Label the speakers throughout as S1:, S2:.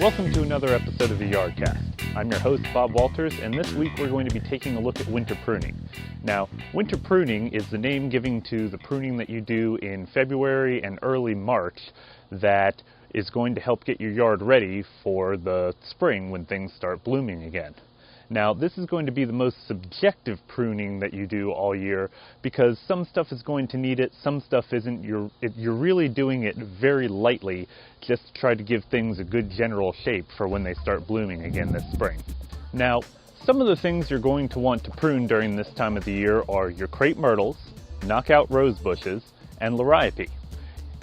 S1: Welcome to another episode of the Yardcast. I'm your host, Bob Walters, and this week we're going to be taking a look at winter pruning. Now, winter pruning is the name given to the pruning that you do in February and early March that is going to help get your yard ready for the spring when things start blooming again. Now, this is going to be the most subjective pruning that you do all year because some stuff is going to need it, some stuff isn't. You're really doing it very lightly just to try to give things a good general shape for when they start blooming again this spring. Now, some of the things you're going to want to prune during this time of the year are your crepe myrtles, knockout rose bushes, and liriope.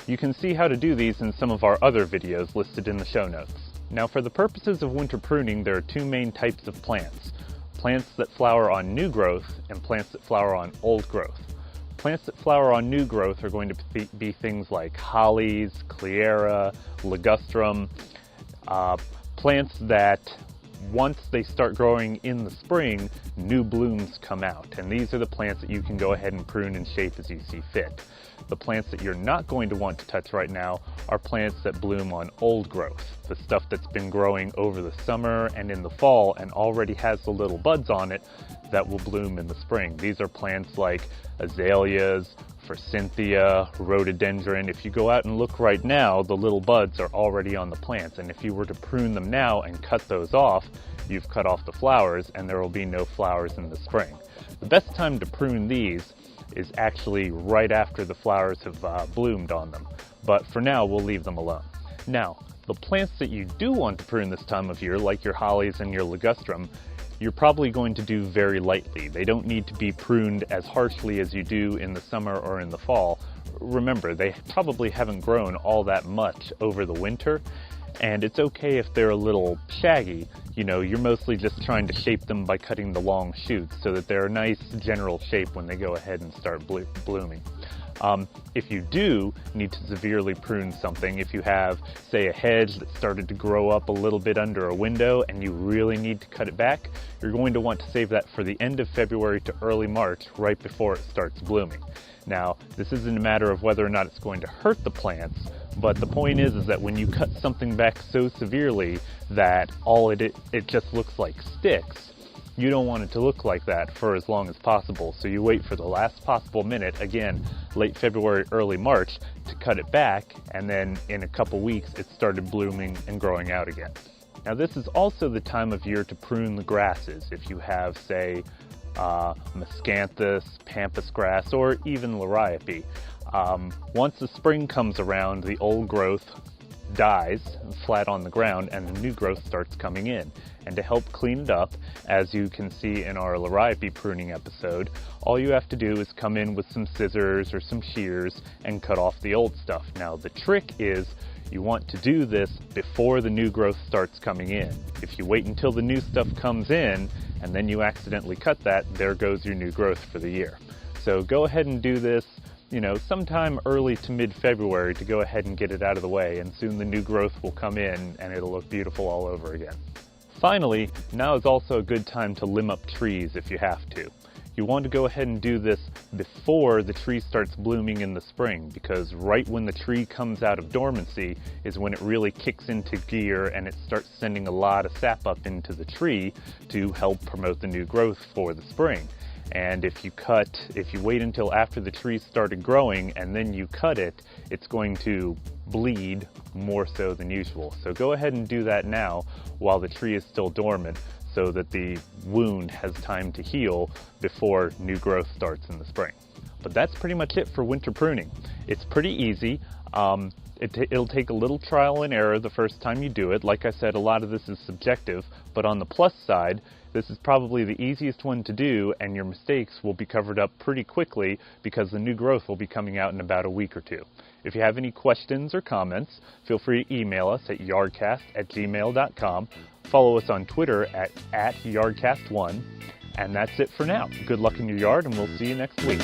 S1: You can see how to do these in some of our other videos listed in the show notes. Now, for the purposes of winter pruning, there are two main types of plants. Plants that flower on new growth and plants that flower on old growth. Plants that flower on new growth are going to be things like hollies, cleyera, ligustrum, plants that once they start growing in the spring, new blooms come out. And these are the plants that you can go ahead and prune and shape as you see fit. The plants that you're not going to want to touch right now are plants that bloom on old growth, the stuff that's been growing over the summer and in the fall and already has the little buds on it that will bloom in the spring. These are plants like azaleas, forsythia, rhododendron. If you go out and look right now, the little buds are already on the plants, and if you were to prune them now and cut those off, you've cut off the flowers and there will be no flowers in the spring. The best time to prune these is actually right after the flowers have bloomed on them. But for now, we'll leave them alone. Now, the plants that you do want to prune this time of year, like your hollies and your ligustrum, you're probably going to do very lightly. They don't need to be pruned as harshly as you do in the summer or in the fall. Remember, they probably haven't grown all that much over the winter, and it's okay if they're a little shaggy. You know, you're mostly just trying to shape them by cutting the long shoots so that they're a nice general shape when they go ahead and start blooming. If you do need to severely prune something, if you have, say, a hedge that started to grow up a little bit under a window and you really need to cut it back, you're going to want to save that for the end of February to early March, right before it starts blooming. Now, this isn't a matter of whether or not it's going to hurt the plants, but the point is that when you cut something back so severely that it just looks like sticks, you don't want it to look like that for as long as possible. So you wait for the last possible minute, again, late February, early March, to cut it back, and then in a couple weeks it started blooming and growing out again. Now, this is also the time of year to prune the grasses. If you have, say, miscanthus, pampas grass, or even liriope. Once the spring comes around, the old growth dies flat on the ground and the new growth starts coming in. And to help clean it up, as you can see in our liriope pruning episode, all you have to do is come in with some scissors or some shears and cut off the old stuff. Now, the trick is you want to do this before the new growth starts coming in. If you wait until the new stuff comes in and then you accidentally cut that, there goes your new growth for the year. So go ahead and do this, sometime early to mid-February to go ahead and get it out of the way, and soon the new growth will come in and it'll look beautiful all over again. Finally, now is also a good time to limb up trees if you have to. You want to go ahead and do this before the tree starts blooming in the spring, because right when the tree comes out of dormancy is when it really kicks into gear and it starts sending a lot of sap up into the tree to help promote the new growth for the spring. And if you wait until after the tree started growing and then you cut it, it's going to bleed more so than usual. So go ahead and do that now while the tree is still dormant, so that the wound has time to heal before new growth starts in the spring. But that's pretty much it for winter pruning. It's pretty easy. It'll take a little trial and error the first time you do it. Like I said, a lot of this is subjective, but on the plus side, this is probably the easiest one to do, and your mistakes will be covered up pretty quickly because the new growth will be coming out in about a week or two. If you have any questions or comments, feel free to email us at yardcast@gmail.com. Follow us on Twitter at @yardcast1. And that's it for now. Good luck in your yard, and we'll see you next week.